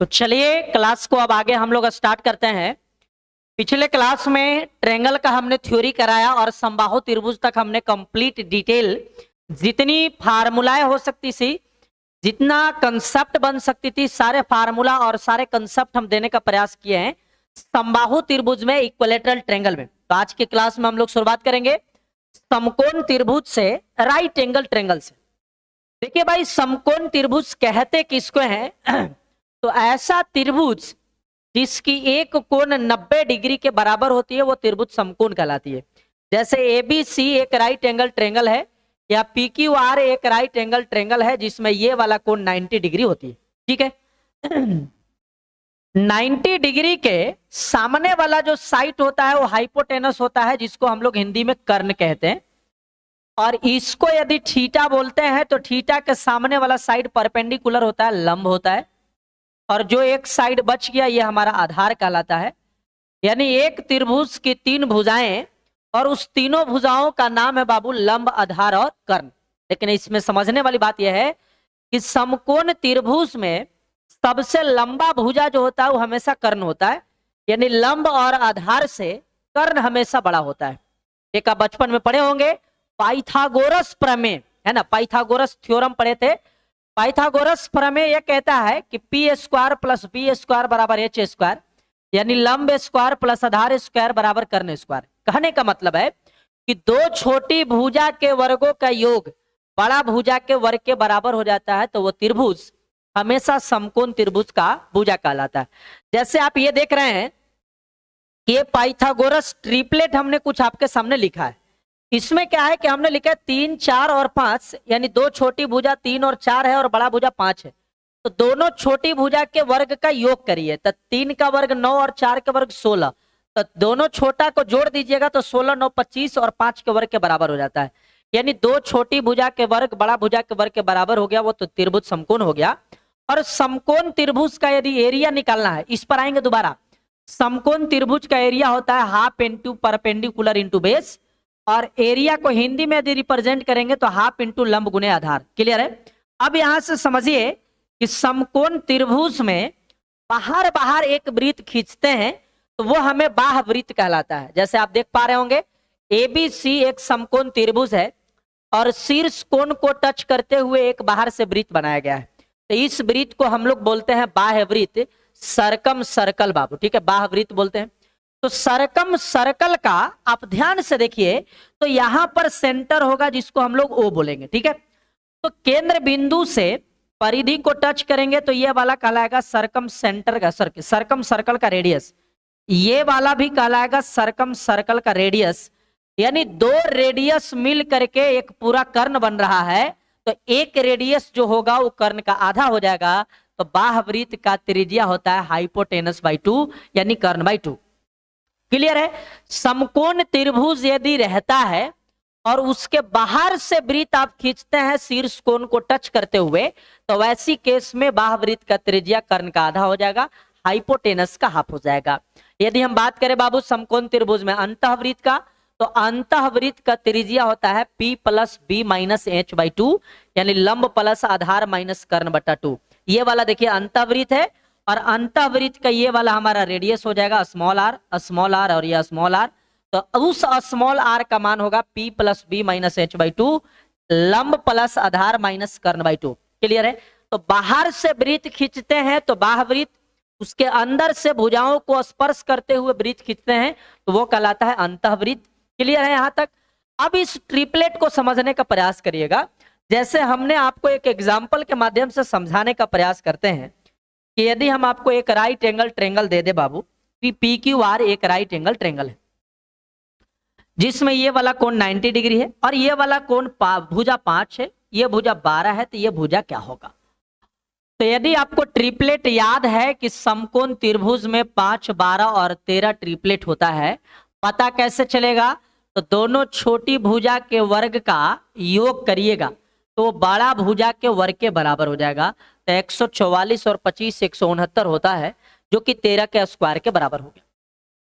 तो चलिए क्लास को अब आगे हम लोग स्टार्ट करते हैं। पिछले क्लास में ट्रायंगल का हमने थ्योरी कराया और समबाहु त्रिभुज तक हमने कंप्लीट डिटेल जितनी फार्मूलाएं हो सकती थी, जितना कंसेप्ट बन सकती थी, सारे फार्मूला और सारे कंसेप्ट हम देने का प्रयास किए हैं समबाहु त्रिभुज में, इक्विलैटरल ट्रायंगल में। तो आज की क्लास में हम लोग शुरुआत करेंगे समकोण त्रिभुज से, राइट एंगल ट्रायंगल से। देखिए भाई, समकोण त्रिभुज कहते किसको हैं? तो ऐसा त्रिभुज जिसकी एक कोण 90 डिग्री के बराबर होती है वो त्रिभुज समकोण कहलाती है। जैसे ABC एक राइट एंगल ट्रायंगल है, या PQR एक राइट एंगल ट्रायंगल है जिसमें ये वाला कोण 90 डिग्री होती है। ठीक है। 90 डिग्री के सामने वाला जो साइड होता है वो हाइपोटेनस होता है, जिसको हम लोग हिंदी में कर्ण कहते हैं। और इसको यदि थीटा बोलते हैं तो थीटा के सामने वाला साइड परपेंडिकुलर होता है, लंब होता है। और जो एक साइड बच गया ये हमारा आधार कहलाता है। यानी एक त्रिभुज की 3 भुजाएं और उस तीनों भुजाओं का नाम है बाबू लंब, आधार और कर्ण। लेकिन इसमें समझने वाली बात यह है कि समकोण त्रिभुज में सबसे लंबा भुजा जो होता है वो हमेशा कर्ण होता है। यानी लंब और आधार से कर्ण हमेशा बड़ा होता है। एक आप बचपन में पढ़े होंगे पाइथागोरस प्रमेय, है ना, पाइथागोरस थ्योरम पढ़े थे। पाइथागोरस प्रमेय यह कहता है कि P² + B² बराबर H², यानी लंब स्क्वायर प्लस आधार स्क्वायर बराबर कर्ण स्क्वायर। कहने का मतलब है कि दो छोटी भुजा के वर्गों का योग बड़ा भुजा के वर्ग के बराबर हो जाता है, तो वो त्रिभुज हमेशा समकोण त्रिभुज का भुजा कहलाता है। जैसे आप ये देख रहे हैं कि ये पाइथागोरस ट्रिपलेट हमने कुछ आपके सामने लिखा है। इसमें क्या है कि हमने लिखा है 3, 4 और 5, यानी दो छोटी भुजा 3 और 4 है और बड़ा भुजा 5 है। तो दोनों छोटी भुजा के वर्ग का योग करिए, तो 3 का वर्ग 9 और 4 का वर्ग 16। तो दोनों छोटा को जोड़ दीजिएगा तो 16, 9, 25 और 5 के वर्ग के बराबर हो जाता है। यानी दो छोटी भुजा के वर्ग बड़ा भुजा के वर्ग के बराबर हो गया, वो तो त्रिभुज समकोण हो गया। और समकोण त्रिभुज का यदि एरिया निकालना है, इस पर आएंगे दोबारा। समकोण त्रिभुज का एरिया होता है half into perpendicular into base, और एरिया को हिंदी में यदि रिप्रेजेंट करेंगे तो हाफ इंटू लंब गुने आधार। क्लियर है? अब यहां से समझिए कि समकोण त्रिभुज में बाहर बाहर एक वृत्त खींचते हैं तो वो हमें बाह्य वृत्त कहलाता है। जैसे आप देख पा रहे होंगे ABC एक समकोण त्रिभुज है और शीर्ष कोण को टच करते हुए एक बाहर से वृत्त बनाया गया है। तो इस वृत्त को हम लोग बोलते हैं बाह्य वृत्त, सरकम सर्कल बाबू। ठीक है, बाह्य वृत्त बोलते हैं। तो सरकम सर्कल का आप ध्यान से देखिए तो यहां पर सेंटर होगा जिसको हम लोग O बोलेंगे। ठीक है, तो केंद्र बिंदु से परिधि को टच करेंगे तो ये वाला कहलाएगा सरकम सेंटर का सरकम सर्कल का रेडियस। ये वाला भी कहलाएगा सरकम सर्कल का रेडियस। यानी दो रेडियस मिल करके एक पूरा कर्ण बन रहा है, तो एक रेडियस जो होगा वो कर्ण का आधा हो जाएगा। तो बाह्य वृत्त का त्रिज्या होता है हाइपोटेनस बाई 2, यानी कर्ण बाई 2। क्लियर है? समकोण त्रिभुज यदि रहता है और उसके बाहर से वृत्त आप खींचते हैं शीर्ष कोण को टच करते हुए, तो वैसी केस में बाह्य वृत्त का त्रिज्या कर्ण का आधा हो जाएगा, हाइपोटेनस का हाफ हो जाएगा। यदि हम बात करें बाबू समकोण त्रिभुज में अंतःवृत्त का, तो अंतःवृत्त का त्रिज्या होता है P + B - H/2, यानी लंब प्लस आधार माइनस कर्ण बटा 2। ये वाला देखिए अंतःवृत्त है, और अंतःवृत्त का ये वाला हमारा रेडियस हो जाएगा स्मॉल r और ये स्मॉल r। तो उस स्मॉल r का मान होगा P + B - H/2, लंब प्लस आधार माइनस कर्ण बाई 2। क्लियर है? तो बाहर से वृत्त खींचते हैं तो बाह्य वृत्त, उसके अंदर से भुजाओं को स्पर्श करते हुए वृत्त खींचते हैं तो वो कहलाता है अंतःवृत्त। क्लियर है यहां तक? अब इस ट्रिपलेट को समझने का प्रयास करिएगा। जैसे हमने आपको एक एग्जाम्पल के माध्यम से समझाने का प्रयास करते हैं कि यदि हम आपको एक राइट एंगल ट्रायंगल दे दे बाबू, PQR एक राइट एंगल ट्रायंगल है जिसमें ये वाला कोण 90 डिग्री है और ये वाला कोण भुजा 5 है, ये भुजा 12 है, तो ये भुजा क्या होगा? तो यदि आपको ट्रिपलेट याद है कि समकोण त्रिभुज में 5, 12 और 13 ट्रिपलेट होता है, पता कैसे चलेगा? तो दोनों छोटी भुजा के वर्ग का योग करिएगा तो बड़ा भुजा के वर्ग के बराबर हो जाएगा। तो 144 और 25 169 होता है, जो कि 13 के स्क्वायर के बराबर हो गया।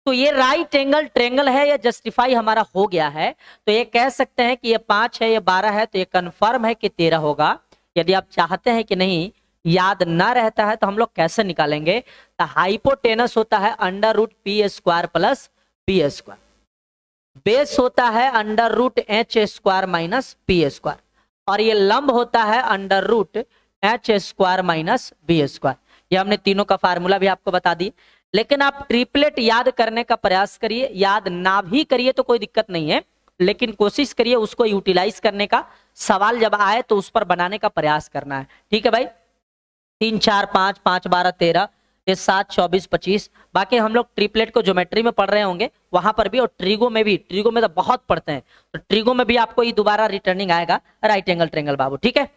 तो ये राइट एंगल ट्रायंगल है, ये जस्टिफाई हमारा हो गया है। तो ये कह सकते हैं कि ये 5 है, ये 12 है, तो ये कंफर्म है कि 13 होगा। यदि आप चाहते हैं कि नहीं याद ना रहता है तो हम लोग कैसे निकालेंगे? तो हाइपोटेनस होता है under root P square plus B square, base होता है under root H square minus P square, और ये लंब होता है under root H square minus B square. ये हमने तीनों का फार्मूला भी आपको बता दी। लेकिन आप ट्रिपलेट याद करने का प्रयास करिए, याद ना भी करिए तो कोई दिक्कत नहीं है, लेकिन कोशिश करिए उसको यूटिलाइज करने का। सवाल जब आए तो उस पर बनाने का प्रयास करना है, ठीक है भाई। 3 4 5 5 12 13, ये 7 24 25। बाकी हम लोग ट्रिपलेट को ज्योमेट्री में पढ़ रहे होंगे वहां पर भी, और ट्रिगो में भी, ट्रिगो में तो बहुत पढ़ते हैं, तो ट्रिगो में भी आपको ये दोबारा रिटर्निंग आएगा राइट एंगल ट्रायंगल बाबू, ठीक है।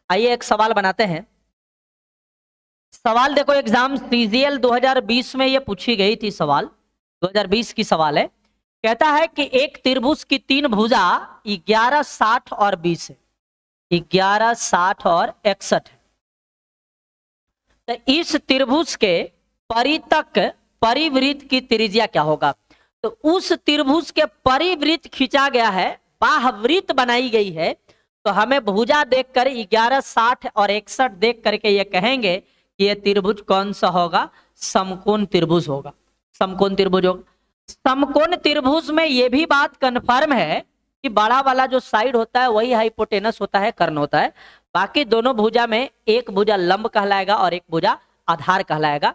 आइए एक सवाल बनाते हैं। सवाल देखो, एग्जाम सीजीएल 2020 में ये पूछी गई थी, सवाल 2020 की सवाल है। कहता है कि एक त्रिभुज की 3 भुजा 11 60 और 20 है, 11 60 और 61 है। तो इस त्रिभुज के परितक परिवृत्त की त्रिज्या क्या होगा? तो उस त्रिभुज के परिवृत्त खींचा गया है, बाहवृत्त बनाई गई है, तो हमें भुजा देखकर 11 60 और 61 देख करके ये कहेंगे कि ये त्रिभुज कौन सा होगा? समकोण त्रिभुज होगा, समकोण त्रिभुज होगा। समकोण त्रिभुज में ये भी बात कंफर्म है कि बड़ा वाला जो साइड होता है वही हाइपोटेनस होता है, कर्ण होता है। बाकी दोनों भुजा में एक भुजा लंब कहलाएगा और एक भुजा आधार कहलाएगा।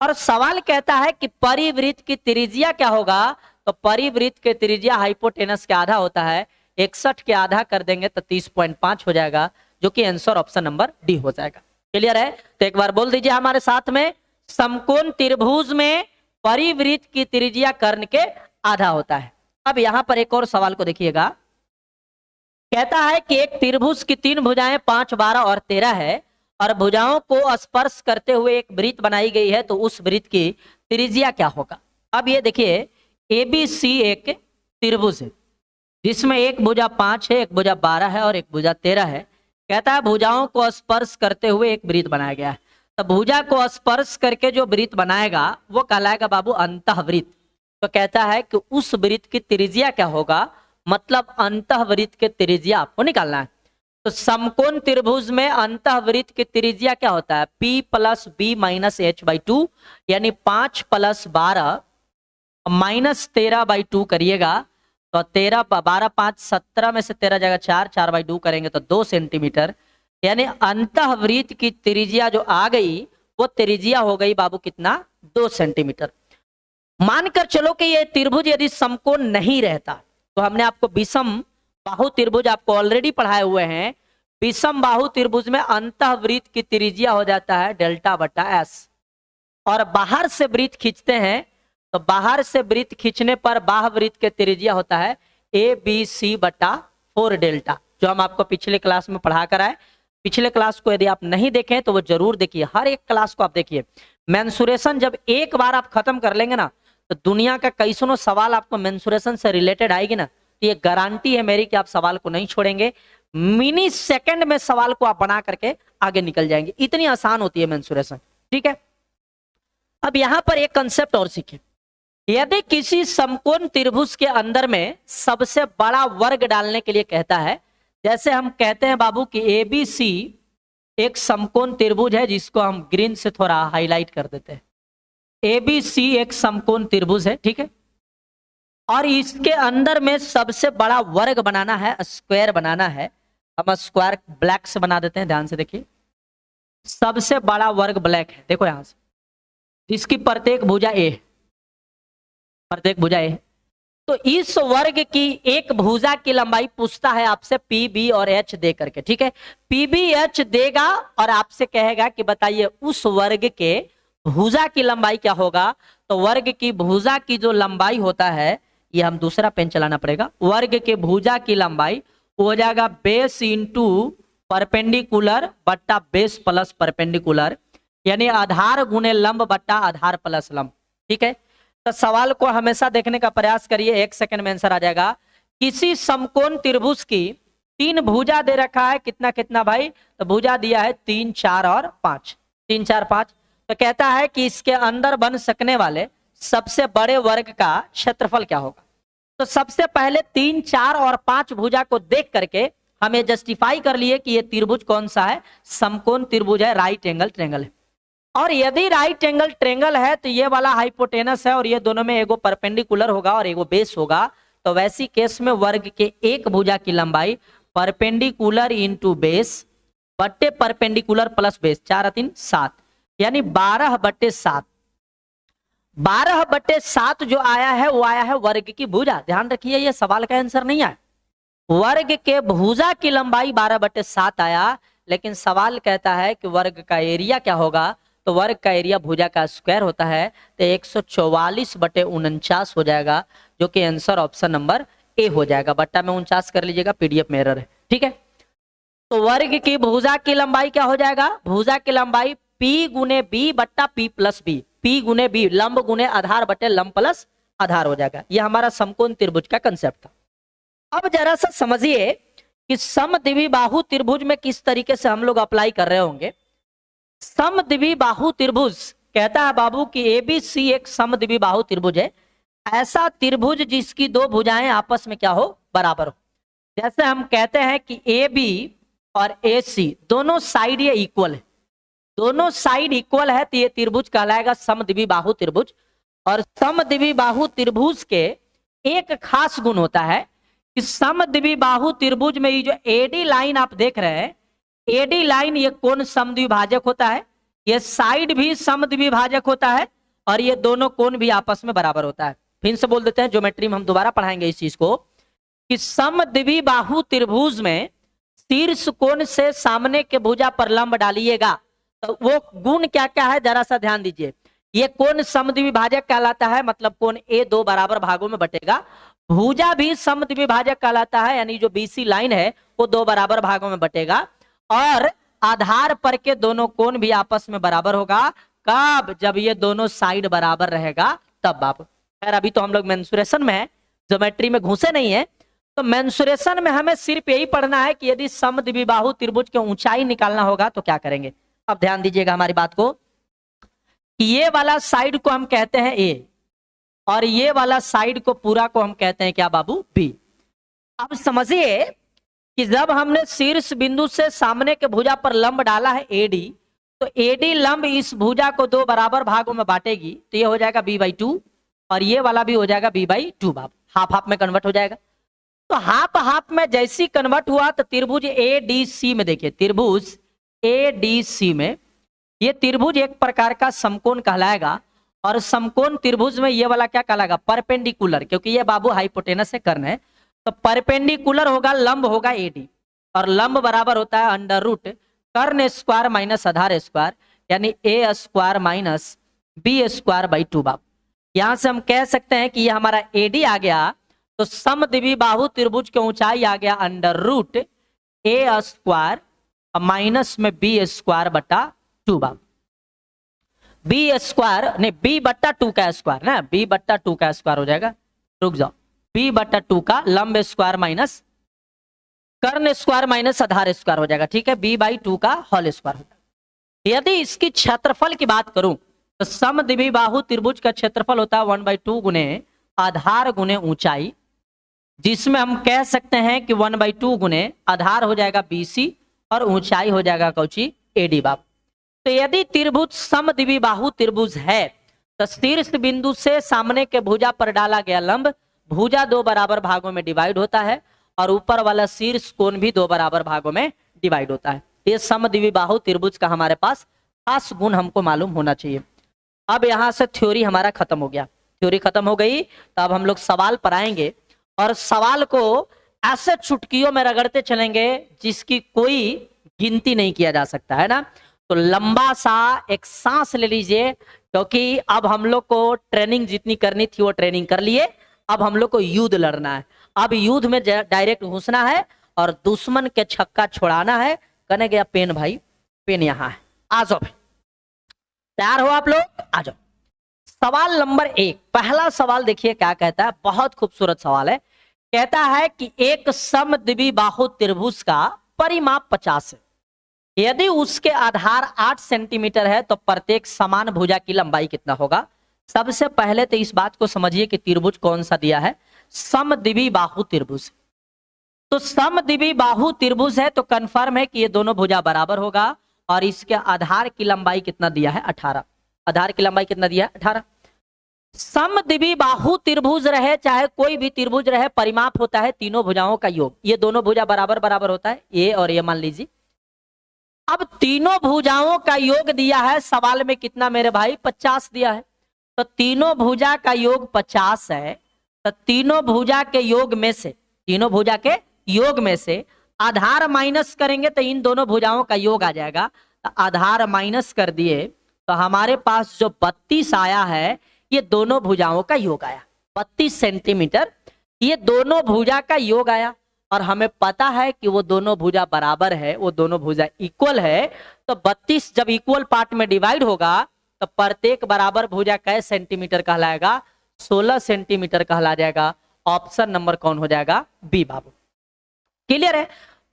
और सवाल कहता है कि परिवृत्त की त्रिज्या क्या होगा? तो परिवृत्त की त्रिज्या हाइपोटेनस के आधा होता है, 61 के आधा कर देंगे तो 30.5 हो जाएगा, जो कि आंसर ऑप्शन नंबर डी हो जाएगा। क्लियर है? तो एक बार बोल दीजिए हमारे साथ में, समकोण त्रिभुज में परिवृत्त की त्रिज्या कर्ण के आधा होता है। अब यहां पर एक और सवाल को देखिएगा। कहता है कि एक त्रिभुज की 3 भुजाएं 5 12 और 13 है, और भुजाओं को स्पर्श करते हुए एक वृत्त बनाई गई है, तो उस वृत्त की त्रिज्या क्या होगा? अब ये देखिए, ABC एक त्रिभुज है जिसमें एक भुजा 5 है, एक भुजा 12 है और एक भुजा 13 है। कहता है भुजाओं को स्पर्श करते हुए एक वृत्त बनाया गया है। तो भुजा को स्पर्श करके जो वृत्त बनाएगा वो कहलाएगा बाबू अंतःवृत्त। तो कहता है कि उस वृत्त की त्रिज्या क्या होगा, मतलब अंतःवृत्त के त्रिज्या आपको निकालना है। तो समकोण त्रिभुज में अंतःवृत्त की त्रिज्या क्या होता है? P + B - h/2, यानी 5 + 12 - 13/2 करिएगा तो 13 12 5 17 में से 13 जगह 4 4/2 करेंगे तो 2 सेंटीमीटर, यानी अंतःवृत्त की त्रिज्या जो आ गई वो त्रिज्या हो गई बाबू कितना? 2 सेंटीमीटर। मानकर चलो कि ये त्रिभुज यदि समकोण नहीं रहता, तो हमने आपको विषम बाहु त्रिभुज आपको ऑलरेडी पढ़ाए हुए हैं। विषम बाहु त्रिभुज में अंतःवृत्त की त्रिज्या हो जाता है डेल्टा/s, और बाहर से वृत्त खींचते हैं तो बाहर से वृत्त खींचने पर बाह्यवृत्त के त्रिज्या होता है ABC/4 डेल्टा, जो हम आपको पिछले क्लास में पढ़ा कर आए। पिछले क्लास को यदि आप नहीं देखें तो वो जरूर देखिए, हर एक क्लास को आप देखिए। मेंसुरेशन जब एक बार आप खत्म कर लेंगे ना, तो दुनिया का कैसनों सवाल आपको मेंसुरेशन से रिलेटेड आएगी ना, तो ये गारंटी है मेरी कि आप सवाल को नहीं छोड़ेंगे, मिनी सेकंड में सवाल को आप बना करके आगे निकल जाएंगे। इतनी आसान होती है मेंसुरेशन, ठीक है। अब यहां पर एक कंसेप्ट और सीखें। यदि किसी समकोण त्रिभुज के अंदर में सबसे बड़ा वर्ग डालने के लिए कहता है, जैसे हम कहते हैं बाबू कि ABC एक समकोण त्रिभुज है, जिसको हम ग्रीन से थोड़ा हाईलाइट कर देते हैं। ABC एक समकोण त्रिभुज है, ठीक है, और इसके अंदर में सबसे बड़ा वर्ग बनाना है, स्क्वायर बनाना है। हम स्क्वायर ब्लैक से बना देते हैं, ध्यान से देखिए। सबसे बड़ा वर्ग ब्लैक है, देखो यहां से, जिसकी प्रत्येक भुजा A है, प्रत्येक भुजा A है। तो इस वर्ग की एक भुजा की लंबाई पूछता है आपसे PB और H दे करके, ठीक है। PB H देगा और आपसे कहेगा कि बताइए उस वर्ग के भुजा की लंबाई क्या होगा। तो वर्ग की भुजा की जो लंबाई होता है, ये हम दूसरा पेन चलाना पड़ेगा, वर्ग के भुजा की लंबाई हो जाएगा बेस इंटू परपेंडिकुलर बट्टा बेस प्लस परपेंडिकुलर, यानी आधार गुणे लंब बट्टा आधार प्लस लंब, ठीक है। तो सवाल को हमेशा देखने का प्रयास करिए, 1 सेकंड में आंसर आ जाएगा। किसी समकोण त्रिभुज की 3 भुजा दे रखा है, कितना कितना भाई? तो भुजा दिया है 3 4 और 5, 3 4 5। तो कहता है कि इसके अंदर बन सकने वाले सबसे बड़े वर्ग का क्षेत्रफल क्या होगा। तो सबसे पहले 3 4 और 5 भुजा को देख करके हम ये जस्टिफाई कर लिए कि ये त्रिभुज कौन सा है, समकोण त्रिभुज है, राइट एंगल ट्रेंगल है। और यदि राइट एंगल ट्रेंगल है तो ये वाला हाइपोटेनस है और ये दोनों में एगो परपेंडिकुलर होगा और एगो बेस होगा। तो वैसी केस में वर्ग के एक भुजा की लंबाई परपेंडिकुलर इंटू बेस बट्टे परपेंडिकुलर प्लस बेस, 4 और 3 7, यानी 12/7। 12/7 जो आया है वो आया है वर्ग की भुजा। ध्यान रखिए ये सवाल का आंसर नहीं आया, वर्ग के भुजा की लंबाई 12/7 आया, लेकिन सवाल कहता है कि वर्ग का एरिया क्या होगा। तो वर्ग का एरिया भुजा का स्क्वायर होता है, तो 144/49 हो जाएगा, जो कि आंसर ऑप्शन नंबर ए हो जाएगा। बट्टा में 49 कर लीजिएगा, पीडीएफ में एरर है, ठीक है। तो वर्ग की भुजा की लंबाई क्या हो जाएगा, भुजा की लंबाई P गुने बी बट्टा P प्लस बी, P गुने बी, लंब गुने आधार बटे लंब प्लस आधार हो जाएगा। यह हमारा समकोण त्रिभुज का कंसेप्ट था। अब जरा सा समझिए कि समद्विबाहु त्रिभुज में किस तरीके से हम लोग अप्लाई कर रहे होंगे। समद्विबाहु त्रिभुज कहता है बाबू कि ABC एक समद्विबाहु त्रिभुज है, ऐसा त्रिभुज जिसकी दो भुजाएं आपस में क्या हो, बराबर हो। जैसे हम कहते हैं कि AB और AC दोनों साइड ये इक्वल है, दोनों साइड इक्वल है, तो ये त्रिभुज कहलाएगा समद्विबाहु त्रिभुज। और समद्विबाहु त्रिभुज के एक खास गुण होता है कि समद्विबाहु त्रिभुज में ये जो AD लाइन आप देख रहे हैं, AD लाइन ये कोण समद्विभाजक होता है, ये साइड भी समद्विभाजक होता है और ये दोनों कोण भी आपस में बराबर होता है। फिर से बोल देते हैं, ज्योमेट्री में हम दोबारा पढ़ाएंगे इस चीज को कि समद्विबाहु त्रिभुज में शीर्ष कोण से सामने के भुजा पर लंब डालिएगा तो वो गुण क्या क्या है जरा सा ध्यान दीजिए। ये कोण समद्विभाजक कहलाता है, मतलब कोण ए दो बराबर भागों में बटेगा। भुजा भी समद्विभाजक कहलाता है, यानी जो BC लाइन है वो दो बराबर भागों में बटेगा। और आधार पर के दोनों कोण भी आपस में बराबर होगा। कब, जब ये दोनों साइड बराबर रहेगा तब बाप। खैर अभी तो हम लोग मेंसुरेशन में है, ज्योमेट्री में घुसे नहीं है, तो मेंसुरेशन में हमें सिर्फ यही पढ़ना है कि यदि समद्विबाहु त्रिभुज की ऊंचाई निकालना होगा तो क्या करेंगे। अब ध्यान दीजिएगा हमारी बात को कि ये वाला साइड को हम कहते हैं A और ये वाला साइड को पूरा को हम कहते हैं क्या बाबू, B। अब समझिए कि जब हमने शीर्ष बिंदु से सामने के भुजा पर लंब डाला है AD, तो AD लंब इस भुजा को दो बराबर भागों में बांटेगी, तो ये हो जाएगा B/2 और ये वाला भी हो जाएगा B/2 बाबू, हाफ हाफ में कन्वर्ट हो जाएगा। तो हाफ हाफ में जैसी कन्वर्ट हुआ तो त्रिभुज ADC में देखिए, त्रिभुज ADC में ये त्रिभुज एक प्रकार का समकोण कहलाएगा। और समकोण त्रिभुज में ये वाला क्या कहलाएगा, परपेंडिकुलर, क्योंकि ये बाबू हाइपोटेनस से कर्ण है, तो परपेंडिकुलर होगा, लंब होगा AD और लंब बराबर होता है अंडर रूट कर्ण स्क्वायर माइनस आधार स्क्वायर, यानी A square minus B square 2 बाबू। यहां से हम कह सकते हैं कि ये हमारा AD आ गया, तो समद्विबाहु त्रिभुज की ऊंचाई आ गया under root A square minus में B स्क्वायर बटा 2 बाबू। B स्क्वायर नहीं, B/2 का स्क्वायर ना, B/2 का स्क्वायर हो जाएगा, रुक जाओ, B/2 का लंब स्क्वायर माइनस कर्ण स्क्वायर माइनस आधार स्क्वायर हो जाएगा, ठीक है, B/2 का होल स्क्वायर हो जाएगा। यदि इसकी क्षेत्रफल की बात करूं तो समद्विबाहु त्रिभुज का क्षेत्रफल होता है 1/2 गुने आधार गुने ऊंचाई, जिसमें हम कह सकते हैं कि 1/2 गुने आधार हो जाएगा BC और ऊंचाई हो जाएगा कौची, AD बाप। तो यदि त्रिभुज समद्विबाहु त्रिभुज है तो शीर्ष बिंदु से सामने के भुजा पर डाला गया लंब, भुजा दो बराबर भागों में डिवाइड होता है और ऊपर वाला शीर्ष कोण भी दो बराबर भागों में डिवाइड होता है। ये समद्विबाहु त्रिभुज का हमारे पास खास गुण हमको मालूम होना चाहिए। अब यहां से थ्योरी हमारा खत्म हो गया, थ्योरी खत्म हो गई, तो अब हम लोग सवाल पर आएंगे और सवाल को ऐसे चुटकियों में रगड़ते चलेंगे जिसकी कोई गिनती नहीं किया जा सकता है ना। तो लंबा सा एक सांस ले लीजिए, क्योंकि अब हम लोग को ट्रेनिंग जितनी करनी थी वो ट्रेनिंग कर लिए, अब हम लोग को युद्ध लड़ना है। अब युद्ध में डायरेक्ट घुसना है और दुश्मन के छक्का छोड़ाना है। कहने गया पेन भाई, पेन यहाँ है, आ जाओ भाई, तैयार हो आप लोग, आ जाओ। सवाल नंबर 1, पहला सवाल देखिए क्या कहता है, बहुत खूबसूरत सवाल है। कहता है कि एक समद्विबाहु त्रिभुज का परिमाप 50 है, यदि उसके आधार 8 सेंटीमीटर है तो प्रत्येक समान भुजा की लंबाई कितना होगा। सबसे पहले तो इस बात को समझिए कि त्रिभुज कौन सा दिया है, समद्विबाहु त्रिभुज। तो समद्विबाहु बाहु त्रिभुज है तो कंफर्म है कि ये दोनों भुजा बराबर होगा। और इसके आधार की लंबाई कितना दिया है? 18। आधार की लंबाई कितना दिया है? 18। समद्विबाहु बाहु त्रिभुज रहे चाहे कोई भी त्रिभुज रहे, परिमाप होता है तीनों भुजाओं का योग। ये दोनों भुजा बराबर बराबर होता है, ये और ये मान लीजिए। अब तीनों भुजाओं का योग दिया है सवाल में कितना मेरे भाई? 50 दिया है। तो तीनों भुजा का योग 50 है। तो तीनों भुजा के योग में से, तीनों भुजा के योग में से आधार माइनस करेंगे तो इन दोनों भुजाओं का योग आ जाएगा। तो आधार माइनस कर दिए तो हमारे पास जो 32 आया है, ये दोनों भुजाओं का योग आया 32 सेंटीमीटर। ये दोनों भुजा का योग आया और हमें पता है कि वो दोनों भुजा बराबर है, वो दोनों भुजा इक्वल है। तो 32 जब इक्वल पार्ट में डिवाइड होगा तो प्रत्येक बराबर भुजा कै सेंटीमीटर कहलाएगा? 16 सेंटीमीटर कहला जाएगा। ऑप्शन नंबर कौन हो जाएगा? बी बाबू। क्लियर है?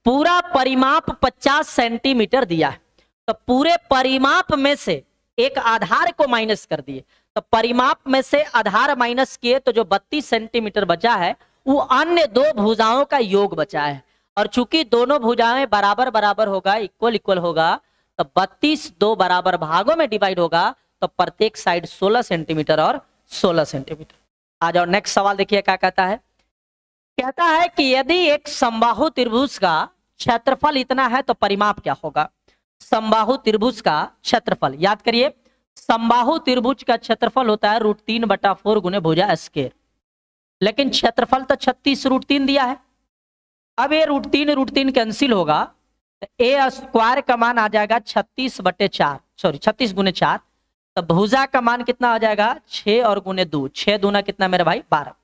पूरा परिमाप 50 सेंटीमीटर दिया है तो पूरे परिमाप में से एक आधार को माइनस कर दिए। तो परिमाप में से आधार माइनस किए तो जो 32 सेंटीमीटर बचा है वो अन्य दो भुजाओं का योग बचा है। और चूंकि दोनों भुजाएं बराबर बराबर होगा, इक्वल इक्वल होगा, तो 32 दो बराबर भागों में डिवाइड होगा तो प्रत्येक साइड 16 सेंटीमीटर और 16 सेंटीमीटर। आ जाओ नेक्स्ट सवाल देखिए क्या कहता है। कहता है कि यदि एक समबाहु त्रिभुज का क्षेत्रफल इतना है तो परिमाप क्या होगा? समबाहु त्रिभुज का क्षेत्रफल याद करिए, समबाहु त्रिभुज का क्षेत्रफल होता है √3/4 गुने भुजा स्क्वायर। लेकिन क्षेत्रफल तो 36 √3 दिया है। अब ये √3 कैंसिल होगा तो ए स्क्वायर का मान आ जाएगा 36/4, सॉरी 36 गुने 4। तो भुजा का मान कितना आ जाएगा? 6 और गुने 2, 6 दूना कितना मेरे भाई? 12।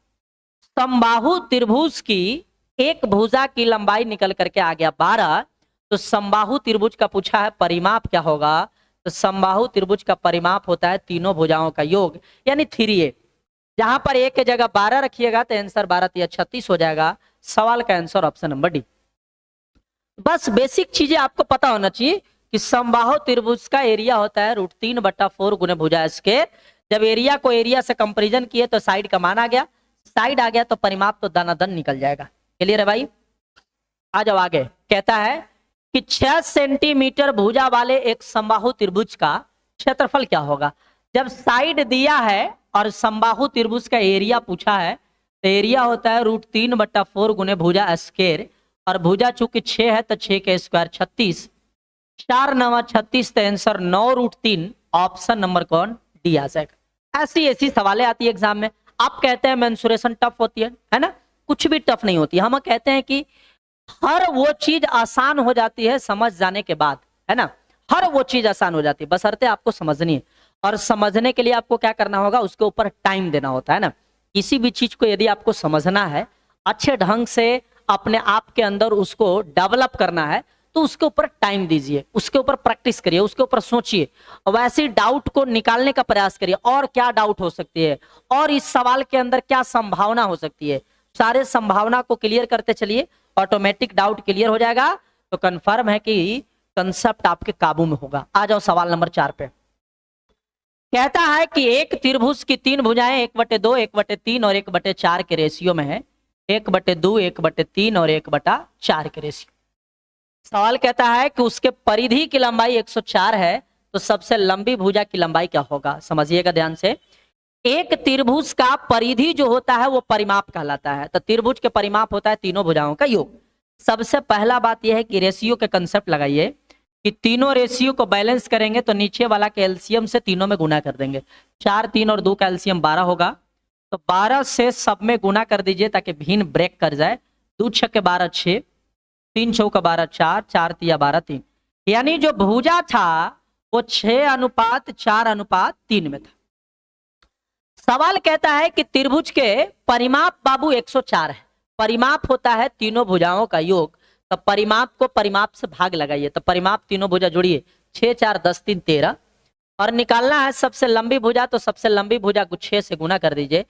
समबाहु त्रिभुज की एक भुजा की लंबाई निकल करके आ गया 12। तो समबाहु त्रिभुज का पूछा है परिमाप क्या होगा? तो समबाहु त्रिभुज का परिमाप होता है तीनों भुजाओं का योग, यानी 3a। जहां पर एक की जगह 12 रखिएगा तो आंसर 12 या 36 हो जाएगा। सवाल का आंसर ऑप्शन नंबर डी। बस बेसिक चीजें आपको पता होना चाहिए कि समबाहु त्रिभुज का एरिया होता है √3/4 गुने भुजा स्क्वायर। जब एरिया को एरिया से कंपेरिजन किए तो साइड का मान आ गया, साइड आ गया तो परिमाप तो दनादन निकल जाएगा। क्लियर है भाई? आ जाओ आगे। कहता है कि 6 सेंटीमीटर भुजा वाले एक समबाहु त्रिभुज का क्षेत्रफल क्या होगा? जब साइड दिया है और समबाहु त्रिभुज का एरिया पूछा है तो एरिया होता है √3/4 गुने भुजा स्क्वायर। और भुजा चूंकि 6 है तो 6 के स्क्वायर 36, 4 9 36, तो आंसर 9√3। ऑप्शन नंबर कौन? डी आ जाएगा। ऐसी ऐसी सवालें आती है एग्जाम में। आप कहते हैं मेंसुरेशन टफ होती है ना? कुछ भी टफ नहीं होती। हम कहते हैं कि हर वो चीज आसान हो जाती है समझ जाने के बाद, है ना? हर वो चीज आसान हो जाती है, बशर्ते आपको समझनी है। और समझने के लिए आपको क्या करना होगा? उसके ऊपर टाइम देना होता है ना। किसी भी चीज को यदि आपको समझना है, अच्छे ढंग से अपने आप के अंदर उसको डेवलप करना है, तो उसके ऊपर टाइम दीजिए, उसके ऊपर प्रैक्टिस करिए, उसके ऊपर सोचिए, वैसे डाउट को निकालने का प्रयास करिए। और क्या डाउट हो सकती है, और इस सवाल के अंदर क्या संभावना हो सकती है, सारे संभावना को क्लियर करते चलिए, ऑटोमेटिक डाउट क्लियर हो जाएगा। तो कंफर्म है कि कंसेप्ट आपके काबू में होगा। आ जाओ सवाल नंबर 4 पे। कहता है कि एक त्रिभुज की 3 भुजाएं 1/2, 1/3 और 1/4 के रेशियो में है। 1/2, 1/3 और 1/4 के रेशियो। सवाल कहता है कि उसके परिधि की लंबाई 104 है तो सबसे लंबी भुजा की लंबाई क्या होगा? समझिएगा ध्यान से। एक त्रिभुज का परिधि जो होता है वो परिमाप कहलाता है। तो त्रिभुज के परिमाप होता है तीनों भुजाओं का योग। सबसे पहला बात यह है कि रेशियो के कंसेप्ट लगाइए कि तीनों रेशियो को बैलेंस करेंगे तो नीचे वाला के एलसीएम से तीनों में गुना कर देंगे। 4, 3 और 2 का एलसीएम 12 होगा। तो 12 से सब में गुना कर दीजिए ताकि भिन्न ब्रेक कर जाए। 2 छक्के 12 6, 3 चौका 12 4, 4 तिया 12 3। यानी जो भुजा था वो 6:4:3 में था। सवाल कहता है कि त्रिभुज के परिमाप बाबू 104 है। परिमाप होता है तीनों भुजाओं का योग। तो परिमाप को परिमाप से भाग लगाइए। तो परिमाप तीनों भुजा जोड़िए, 6 4 10 3 13। और निकालना है सबसे लंबी भुजा। तो सबसे लंबी भुजा को 6 से गुना कर दीजिए।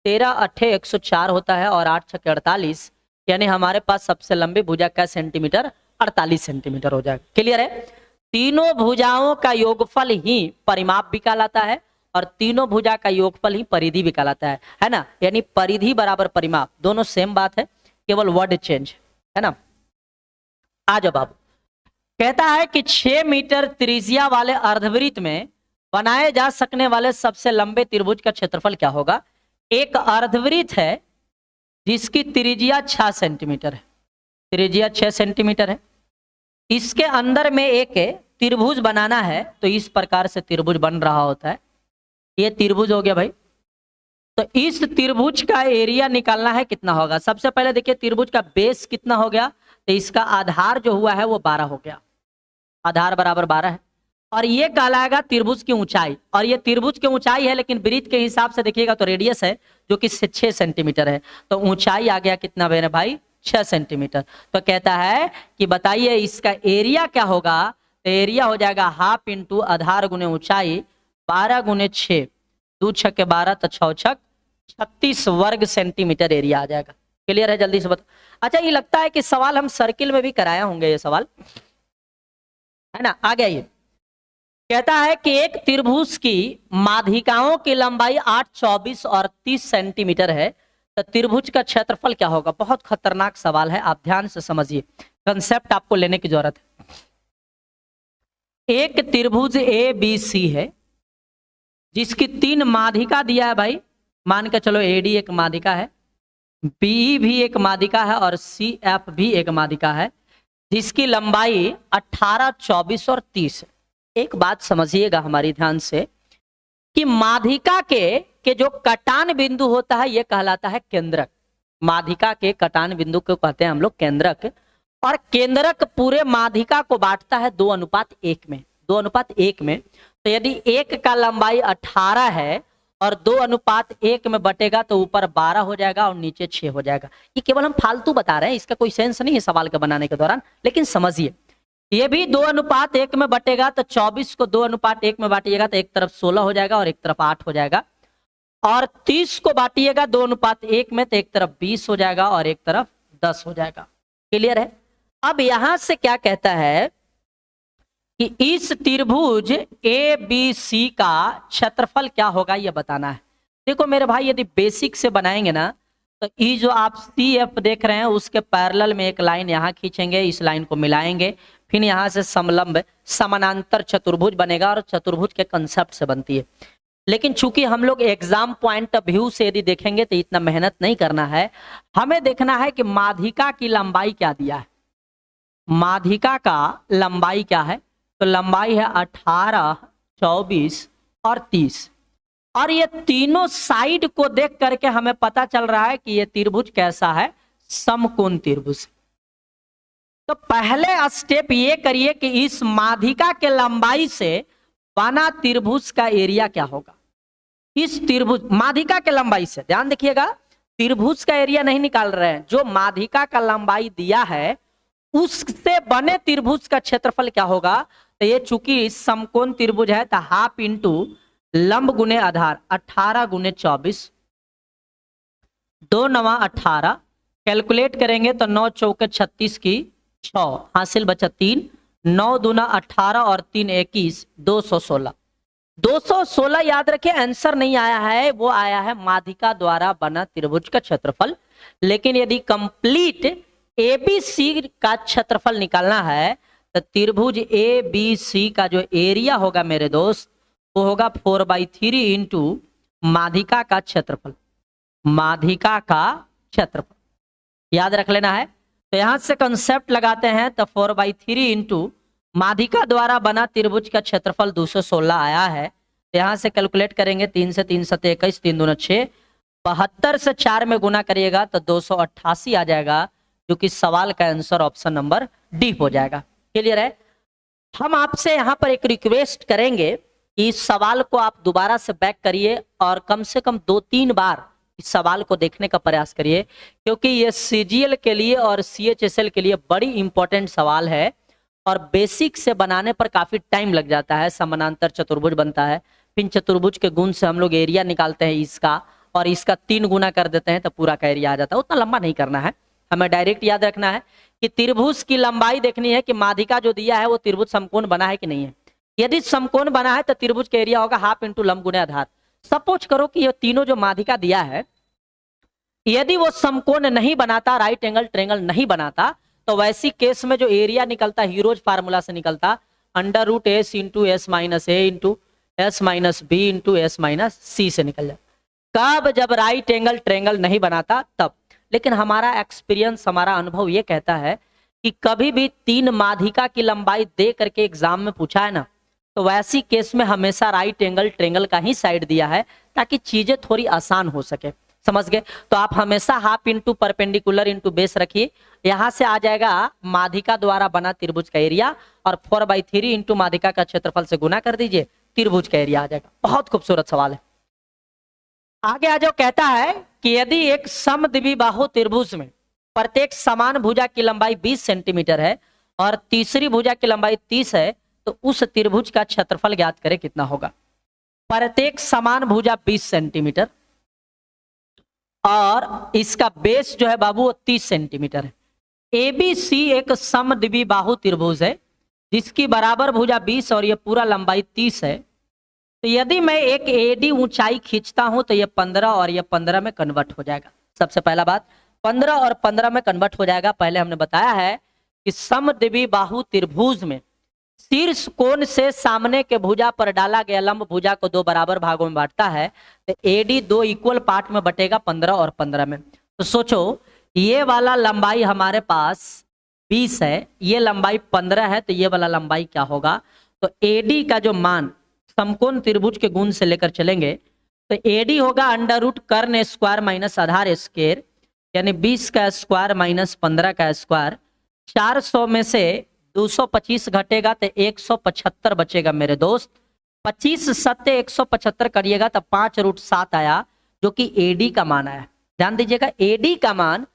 13 8 104 होता है और 8 6 48। यानी हमारे पास सबसे लंबी भुजा का सेंटीमीटर 48 सेंटीमीटर हो जाएगा। क्लियर है? तीनों भुजाओं का योगफल ही परिमाप भी कहलाता है और तीनों भुजा का योगफल ही परिधि भी कहलाता है ना? यानी परिधि बराबर परिमाप, दोनों सेम बात है, केवल वर्ड चेंज। है ना। आ जाओ बाबू, कहता है कि 6 मीटर त्रिज्या वाले अर्धवृत्त में बनाए जा सकने वाले सबसे लंबे त्रिभुज का क्षेत्रफल क्या होगा। एक अर्धवृत्त है जिसकी त्रिज्या 6 सेंटीमीटर है, त्रिज्या 6 सेंटीमीटर है, इसके अंदर में एक त्रिभुज बनाना है, तो इस प्रकार से त्रिभुज बन रहा होता है। ये त्रिभुज हो गया भाई। तो इस त्रिभुज का एरिया निकालना है, कितना होगा। सबसे पहले देखिए त्रिभुज का बेस कितना हो गया, तो इसका आधार जो हुआ है वो 12 हो गया, आधार बराबर 12 है। और ये कहलाएगा त्रिभुज की ऊंचाई, और ये त्रिभुज की ऊंचाई है, लेकिन वृत्त के हिसाब से देखिएगा तो रेडियस है जो कि 6 सेंटीमीटर है, तो ऊंचाई आ गया कितना मेरे भाई, 6 सेंटीमीटर। तो कहता है कि बताइए इसका एरिया क्या होगा, तो एरिया हो जाएगा हाफ इंटू आधार गुने ऊंचाई, 12 गुने 6, 2 छक्के 12, तो 6 छक 36 वर्ग सेंटीमीटर एरिया आ जाएगा। क्लियर है, जल्दी से बताओ। अच्छा, ये लगता है कि सवाल हम सर्किल में भी कराया होंगे, ये सवाल है ना। आ गया, ये कहता है कि एक त्रिभुज की माध्यिकाओं की लंबाई 8, 24 और 30 सेंटीमीटर है, तो त्रिभुज का क्षेत्रफल क्या होगा। बहुत खतरनाक सवाल है, आप ध्यान से समझिए, कंसेप्ट आपको लेने की जरूरत है। एक त्रिभुज ए बी सी है जिसकी 3 माध्यिका दिया है भाई, मान के चलो एडी एक माध्यिका है, बी भी एक माध्यिका है और सी एफ भी एक माध्यिका है, जिसकी लंबाई 18, 24 और 30 है। एक बात समझिएगा हमारी ध्यान से कि माध्यिका के जो कटान बिंदु होता है ये कहलाता है केंद्रक। माध्यिका के कटान बिंदु को कहते हैं हम लोग केंद्रक, और केंद्रक पूरे माध्यिका को बांटता है 2:1 में, 2:1 में। तो यदि एक का लंबाई 18 है और 2:1 में बटेगा तो ऊपर 12 हो जाएगा और नीचे 6 हो जाएगा। ये केवल हम फालतू बता रहे हैं, इसका कोई सेंस नहीं है सवाल के बनाने के दौरान, लेकिन समझिए ये भी 2:1 में बटेगा, तो 24 को 2:1 में बांटिएगा तो एक तरफ 16 हो जाएगा और एक तरफ 8 हो जाएगा, और 30 को बांटिएगा 2:1 में तो एक तरफ 20 हो जाएगा और एक तरफ 10 हो जाएगा। क्लियर है। अब यहां से क्या कहता है कि इस त्रिभुज ए बी सी का क्षेत्रफल क्या होगा, यह बताना है। देखो मेरे भाई, यदि बेसिक से बनाएंगे ना, तो ये जो आप सी एफ देख रहे हैं उसके पैरेलल में एक लाइन यहाँ खींचेंगे, इस लाइन को मिलाएंगे, फिर यहाँ से समलंब समानांतर चतुर्भुज बनेगा, और चतुर्भुज के कंसेप्ट से बनती है। लेकिन चूंकि हम लोग एग्जाम पॉइंट ऑफ व्यू से यदि देखेंगे तो इतना मेहनत नहीं करना है, हमें देखना है कि माध्यिका की लंबाई क्या दिया है। माध्यिका का लंबाई क्या है, तो लंबाई है 18, 24 और 30, और ये तीनों साइड को देख करके हमें पता चल रहा है कि ये त्रिभुज कैसा है, समकोण त्रिभुज। तो पहले स्टेप ये करिए कि इस माध्यिका के लंबाई से बना त्रिभुज का एरिया क्या होगा। इस त्रिभुज माध्यिका के लंबाई से, ध्यान देखिएगा, त्रिभुज का एरिया नहीं निकाल रहे हैं, जो माध्यिका का लंबाई दिया है उससे बने त्रिभुज का क्षेत्रफल क्या होगा। तो ये चूंकि समकोण त्रिभुज है तो हाफ इंटू लंब गुने आधार, 18 गुने 24, 2 9 18, कैलकुलेट करेंगे तो 9 चौके 36 की 6, हासिल बचा 3, 9 दूना 18 और 3 21, 216। 216 याद रखें, आंसर नहीं आया है, वो आया है माध्यिका द्वारा बना त्रिभुज का क्षेत्रफल। लेकिन यदि कंप्लीट एबीसी का क्षेत्रफल निकालना है तो त्रिभुज ए बी सी का जो एरिया होगा मेरे दोस्त, वो होगा 4/3 इंटू माध्यिका का क्षेत्रफल, माध्यिका का क्षेत्रफल याद रख लेना है। तो यहां से कंसेप्ट लगाते हैं तो 4/3 इंटू माध्यिका द्वारा बना त्रिभुज का क्षेत्रफल 216 आया है। तो यहां से कैलकुलेट करेंगे, 3 से 3 7 21, 3 दूना 6, 72 से 4 में गुना करिएगा तो 288 आ जाएगा, जो कि सवाल का आंसर ऑप्शन नंबर डी हो जाएगा। क्लियर है। हम आपसे यहाँ पर एक रिक्वेस्ट करेंगे कि इस सवाल को आप दोबारा से बैक करिए और कम से कम 2-3 बार इस सवाल को देखने का प्रयास करिए, क्योंकि ये सीजीएल के लिए और सीएचएसएल के लिए बड़ी इंपॉर्टेंट सवाल है, और बेसिक से बनाने पर काफी टाइम लग जाता है। समानांतर चतुर्भुज बनता है, फिर चतुर्भुज के गुण से हम लोग एरिया निकालते हैं इसका, और इसका 3 गुना कर देते हैं तो पूरा का एरिया आ जाता है। उतना लंबा नहीं करना है, हमें डायरेक्ट याद रखना है कि त्रिभुज की लंबाई देखनी है कि माध्यिका जो दिया है वो त्रिभुज समकोण बना है कि नहीं है। यदि समकोण बना है तो त्रिभुज का एरिया होगा हाफ इंटू लंब गुने आधार। सपोज करो कि ये तीनों जो माध्यिका दिया है यदि वो समकोण नहीं बनाता, राइट एंगल ट्रायंगल नहीं बनाता, तो वैसी केस में जो एरिया निकलता हीरोज फार्मूला से निकलता under root S into S minus A into S minus B into S minus C से निकल जाए। कब? जब राइट एंगल ट्रायंगल नहीं बनाता तब। लेकिन हमारा एक्सपीरियंस, हमारा अनुभव ये कहता है कि कभी भी 3 माध्यिका की लंबाई दे करके एग्जाम में पूछा है ना, तो वैसी केस में हमेशा राइट एंगल ट्रायंगल का ही साइड दिया है ताकि चीजें थोड़ी आसान हो सके। समझ गए? तो आप हमेशा half into perpendicular into base रखिए, यहां से आ जाएगा माध्यिका द्वारा बना त्रिभुज का एरिया, और 4/3 इंटू माध्यिका का क्षेत्रफल से गुना कर दीजिए, त्रिभुज का एरिया आ जाएगा। बहुत खूबसूरत सवाल है। आगे आ जाओ, कहता है कि यदि एक समद्विबाहु त्रिभुज में प्रत्येक समान भुजा की लंबाई 20 सेंटीमीटर है और तीसरी भुजा की लंबाई 30 है, तो उस त्रिभुज का क्षेत्रफल ज्ञात करें कितना होगा। प्रत्येक समान भुजा 20 सेंटीमीटर और इसका बेस जो है बाबू वो 30 सेंटीमीटर है। ABC एक समद्विबाहु त्रिभुज है जिसकी बराबर भुजा 20 और ये पूरा लंबाई 30 है। तो यदि मैं एक AD ऊंचाई खींचता हूं तो ये 15 और ये 15 में कन्वर्ट हो जाएगा। सबसे पहला बात, 15 और 15 में कन्वर्ट हो जाएगा। पहले हमने बताया है कि समद्विबाहु त्रिभुज में शीर्ष कोण से सामने के भुजा पर डाला गया लंब भुजा को 2 बराबर भागों में बांटता है, तो AD 2 इक्वल पार्ट में बटेगा 15 और 15 में। तो सोचो, ये वाला लंबाई हमारे पास 20 है, ये लंबाई 15 है, तो ये वाला लंबाई क्या होगा। तो AD का जो मान समकोण त्रिभुज के गुण से लेकर चलेंगे तो AD होगा अंडर रूट कर्ण स्क्वायर माइनस आधार स्क्वायर, यानी 20 का स्क्वायर माइनस 15 का स्क्वायर। 400 में से 225 घटेगा तो 175 बचेगा मेरे दोस्त। 25 सत्ते 175 करिएगा तो 5√7 आया, जो कि AD का मान आया। ध्यान दीजिएगा, AD का मान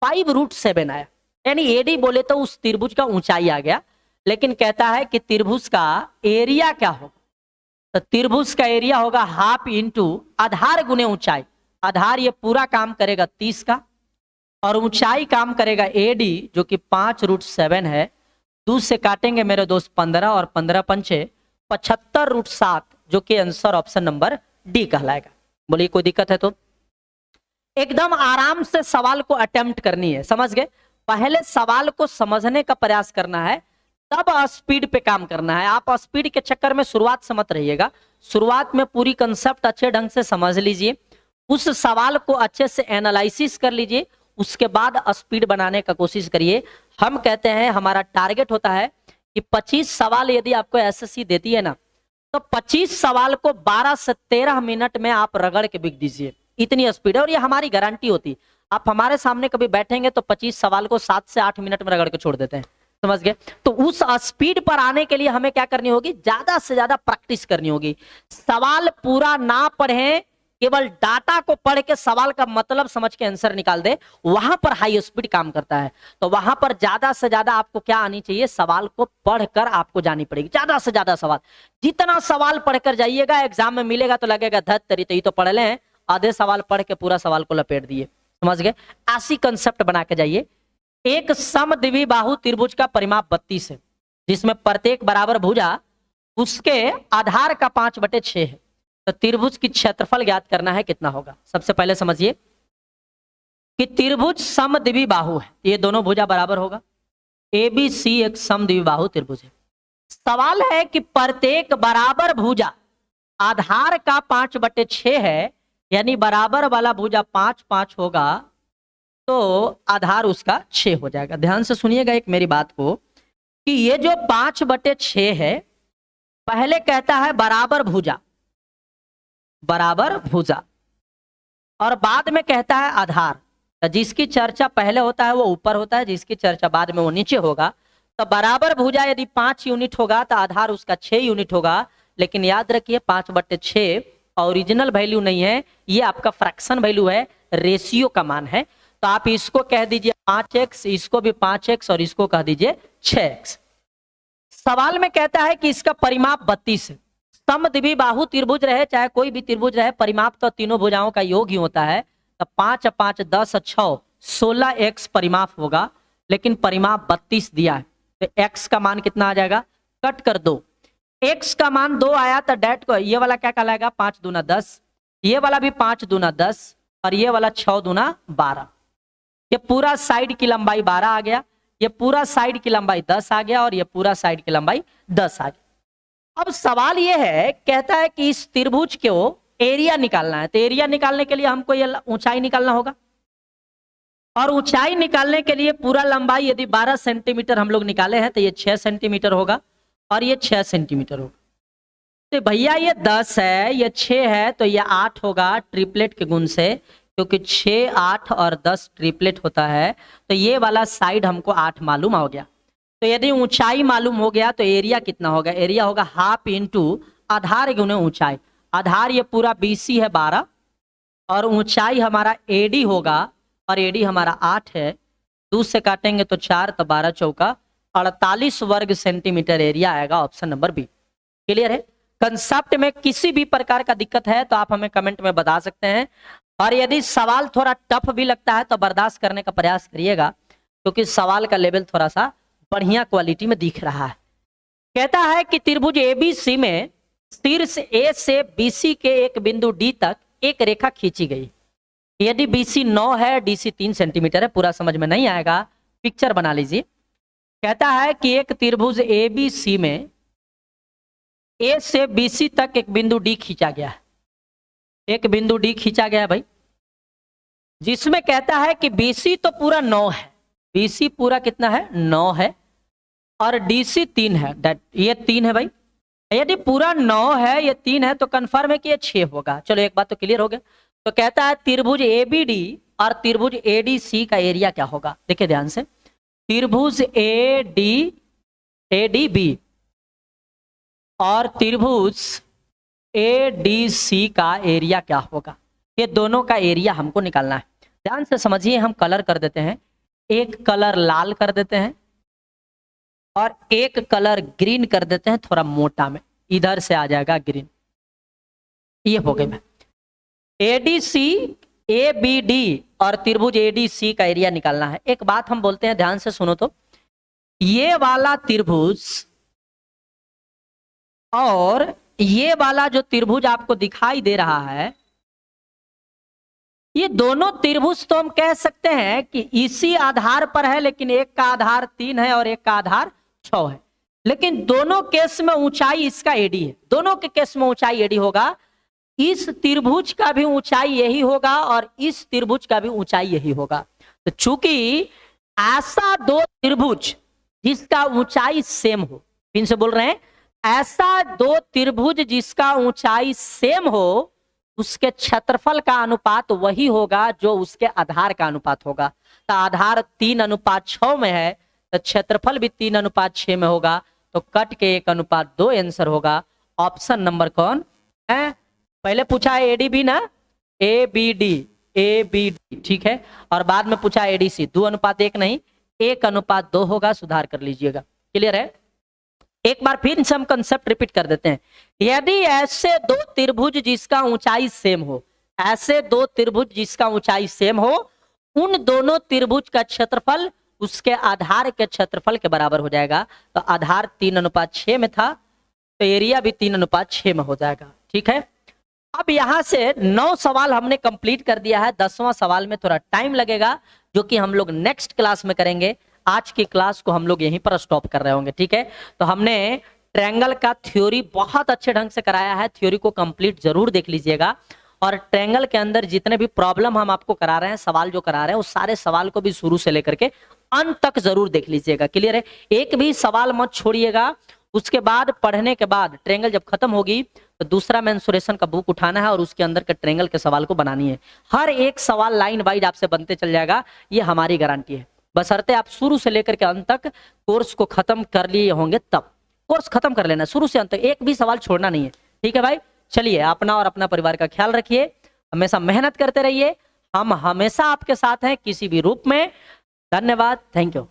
5√7 आया, यानी AD बोले तो उस त्रिभुज का ऊंचाई आ गया। लेकिन कहता है कि त्रिभुज का एरिया क्या होगा, तो त्रिभुज का एरिया होगा हाफ इंटू आधार गुने ऊंचाई। आधार ये पूरा काम करेगा 30 का, और ऊंचाई काम करेगा AD जो कि 5√7 है। 2 से काटेंगे मेरे दोस्त 15 और 15 पंचे 75√7, जो कि आंसर ऑप्शन नंबर डी कहलाएगा। बोलिए कोई दिक्कत है तो? एकदम आराम से सवाल को अटेम्प्ट करनी है, समझ गए? पहले सवाल को समझने का प्रयास करना है, तब स्पीड पे काम करना है। आप स्पीड के चक्कर में शुरुआत से मत रहिएगा। शुरुआत में पूरी कंसेप्ट अच्छे ढंग से समझ लीजिए, उस सवाल को अच्छे से एनालिसिस कर लीजिए, उसके बाद स्पीड बनाने का कोशिश करिए। हम कहते हैं, हमारा टारगेट होता है कि 25 सवाल यदि आपको SSC देती है ना, तो 25 सवाल को 12 से 13 मिनट में आप रगड़ के बिक दीजिए, इतनी स्पीड है। और ये हमारी गारंटी होती है। आप हमारे सामने कभी बैठेंगे तो 25 सवाल को 7 से 8 मिनट में रगड़ के छोड़ देते हैं, समझ गए? तो उस स्पीड पर आने के लिए हमें क्या करनी होगी, ज्यादा से ज्यादा प्रैक्टिस करनी होगी। सवाल पूरा ना पढ़ें, केवल डाटा को पढ़ के सवाल का मतलब समझ के आंसर निकाल दे, वहां पर हाई स्पीड काम करता है। तो वहां पर ज्यादा से ज्यादा आपको क्या आनी चाहिए, सवाल को पढ़कर आपको जानी पड़ेगी। ज्यादा से ज्यादा सवाल, जितना सवाल पढ़कर जाइएगा एग्जाम में मिलेगा तो लगेगा धत तरी तो ये तो पढ़ ले, आधे सवाल पढ़ के पूरा सवाल को लपेट दिए, समझ गए? ऐसी कंसेप्ट बना के जाइए। एक समद्विबाहु त्रिभुज का परिमाप 32 है, जिसमें प्रत्येक बराबर भुजा उसके आधार का 5/6 है। तो त्रिभुज की क्षेत्रफल ज्ञात करना है, कितना होगा। सबसे पहले समझिए कि त्रिभुज समद्विबाहु है, ये दोनों भुजा बराबर होगा। ABC एक समद्विबाहु त्रिभुज है। सवाल है कि प्रत्येक बराबर भुजा आधार का 5/6 है, यानी बराबर वाला भुजा 5 होगा तो आधार उसका 6 हो जाएगा। ध्यान से सुनिएगा एक मेरी बात को, कि ये जो 5/6 है, पहले कहता है बराबर भुजा, बराबर भुजा, और बाद में कहता है आधार। तो जिसकी चर्चा पहले होता है वो ऊपर होता है, जिसकी चर्चा बाद में वो नीचे होगा। तो बराबर भुजा यदि 5 यूनिट होगा तो आधार उसका 6 यूनिट होगा। लेकिन याद रखिए 5/6 ओरिजिनल वैल्यू नहीं है, ये आपका फ्रैक्शन वैल्यू है, रेशियो का मान है। तो आप इसको कह दीजिए 5x, इसको भी 5x और इसको कह दीजिए 6x। सवाल में कहता है कि इसका परिमाप 32 है। समद्विबाहु त्रिभुज रहे चाहे कोई भी त्रिभुज रहे, परिमाप तो तीनों भुजाओं का योग ही होता है। तो 5 5 10 6 16x परिमाप होगा, लेकिन परिमाप 32 दिया है। तो x का मान कितना आ जाएगा, कट कर दो। x का मान 2 आया तो डेट को ये वाला क्या कहलाएगा, 5 दूना 10, ये वाला भी 5 दूना 10, और ये वाला 6 दूना 12। ये पूरा साइड की लंबाई 12 आ गया, ये पूरा साइड की लंबाई 10 आ गया, और ये पूरा साइड की लंबाई 10 आ गया। अब सवाल ये है, कहता है कि इस त्रिभुज को एरिया निकालना है। तो एरिया निकालने के लिए हमको ये ऊंचाई निकालना होगा, और ऊंचाई निकालने के लिए पूरा लंबाई यदि 12 सेंटीमीटर हम लोग निकाले हैं तो ये 6 सेंटीमीटर होगा, और ये 6 सेंटीमीटर होगा। तो भैया ये 10 है, ये 6 है, तो ये 8 होगा ट्रिपलेट के गुण से, क्योंकि 6, 8 और 10 ट्रिपलेट होता है। तो ये वाला साइड हमको 8 मालूम हो गया। तो यदि ऊंचाई मालूम हो गया तो एरिया कितना होगा? एरिया होगा हाफ इंटू आधार गुने ऊंचाई। आधार ये पूरा BC है 12, और ऊंचाई हमारा AD होगा, और AD हमारा 8 है। 2 से काटेंगे तो 4, तो 12 चौका 48 वर्ग सेंटीमीटर एरिया आएगा, ऑप्शन नंबर बी। क्लियर है? कंसेप्ट में किसी भी प्रकार का दिक्कत है तो आप हमें कमेंट में बता सकते हैं, और यदि सवाल थोड़ा टफ भी लगता है तो बर्दाश्त करने का प्रयास करिएगा, क्योंकि सवाल का लेवल थोड़ा सा बढ़िया क्वालिटी में दिख रहा है। कहता है कि त्रिभुज ABC में शीर्ष A से BC के एक बिंदु D तक एक रेखा खींची गई। यदि BC 9 है, DC 3 सेंटीमीटर है, पूरा समझ में नहीं आएगा, पिक्चर बना लीजिए। कहता है कि एक त्रिभुज ABC में A से BC तक एक बिंदु D खींचा गया है। एक बिंदु D खींचा गया है भाई, जिसमें कहता है कि BC तो पूरा 9 है, BC पूरा कितना है? 9 है, और DC 3 है, ये 3 है भाई। यदि पूरा 9 है, ये 3 है, तो कंफर्म है कि ये 6 होगा। चलो एक बात तो क्लियर हो गया। तो कहता है त्रिभुज ABD और त्रिभुज ADC का एरिया क्या होगा? देखिए ध्यान से, त्रिभुज ADB और त्रिभुज ADC का एरिया क्या होगा? ये दोनों का एरिया हमको निकालना है। ध्यान से समझिए, हम कलर कर देते हैं। एक कलर लाल कर देते हैं, और एक कलर ग्रीन कर देते हैं, थोड़ा मोटा में, इधर से आ जाएगा ग्रीन। ये हो गए। ADC ABD और त्रिभुज ADC का एरिया निकालना है। एक बात हम बोलते हैं, ध्यान से सुनो तो, ये वाला त्रिभुज और ये वाला जो त्रिभुज आपको दिखाई दे रहा है, ये दोनों त्रिभुज तो हम कह सकते हैं कि इसी आधार पर है, लेकिन एक का आधार 3 है और एक का आधार 6 है। लेकिन दोनों केस में ऊंचाई इसका AD है, दोनों के केस में ऊंचाई AD होगा। इस त्रिभुज का भी ऊंचाई यही होगा, और इस त्रिभुज का भी ऊंचाई यही होगा। तो चूंकि ऐसा दो त्रिभुज जिसका ऊंचाई सेम हो, फिर से बोल रहे हैं, ऐसा दो त्रिभुज जिसका ऊंचाई सेम हो, उसके क्षेत्रफल का अनुपात वही होगा जो उसके आधार का अनुपात होगा। तो आधार 3:6 में है, तो क्षेत्रफल भी 3:6 में होगा। तो कट के 1:2 आंसर होगा। ऑप्शन नंबर कौन है? पहले पूछा है ADB ना, ABD, ठीक है, और बाद में पूछा ADC। 2:1 नहीं, 1:2 होगा, सुधार कर लीजिएगा। क्लियर है? एक बार फिर से हम कंसेप्ट रिपीट कर देते हैं। यदि ऐसे दो त्रिभुज जिसका ऊंचाई सेम हो, ऐसे दो त्रिभुज जिसका ऊंचाई सेम हो, उन दोनों त्रिभुज का क्षेत्रफल उसके आधार के क्षेत्रफल के बराबर हो जाएगा। तो आधार 3:6 में था, तो एरिया भी 3:6 में हो जाएगा। ठीक है, अब यहां से 9 सवाल हमने कंप्लीट कर दिया है। 10वां सवाल में थोड़ा टाइम लगेगा, जो कि हम लोग नेक्स्ट क्लास में करेंगे। आज की क्लास को हम लोग यहीं पर स्टॉप कर रहे होंगे। ठीक है, तो हमने ट्रायंगल का थ्योरी बहुत अच्छे ढंग से कराया है। थ्योरी को कंप्लीट जरूर देख लीजिएगा, और ट्रायंगल के अंदर जितने भी प्रॉब्लम हम आपको करा रहे हैं, सवाल जो करा रहे हैं, उस सारे सवाल को भी शुरू से लेकर के अंत तक जरूर देख लीजिएगा। क्लियर है? एक भी सवाल मत छोड़िएगा। उसके बाद पढ़ने के बाद ट्रायंगल जब खत्म होगी तो दूसरा मेंसुरेशन का बुक उठाना है और उसके अंदर के ट्रायंगल के सवाल को बनानी है। हर एक सवाल लाइन वाइज आपसे बनते चल जाएगा, ये हमारी गारंटी है। बशर्ते आप शुरू से लेकर के अंत तक कोर्स को खत्म कर लिए होंगे, तब कोर्स खत्म कर लेना, शुरू से अंत तक एक भी सवाल छोड़ना नहीं है। ठीक है भाई, चलिए अपना और अपना परिवार का ख्याल रखिए, हमेशा मेहनत करते रहिए। हम हमेशा आपके साथ हैं किसी भी रूप में। धन्यवाद, थैंक यू।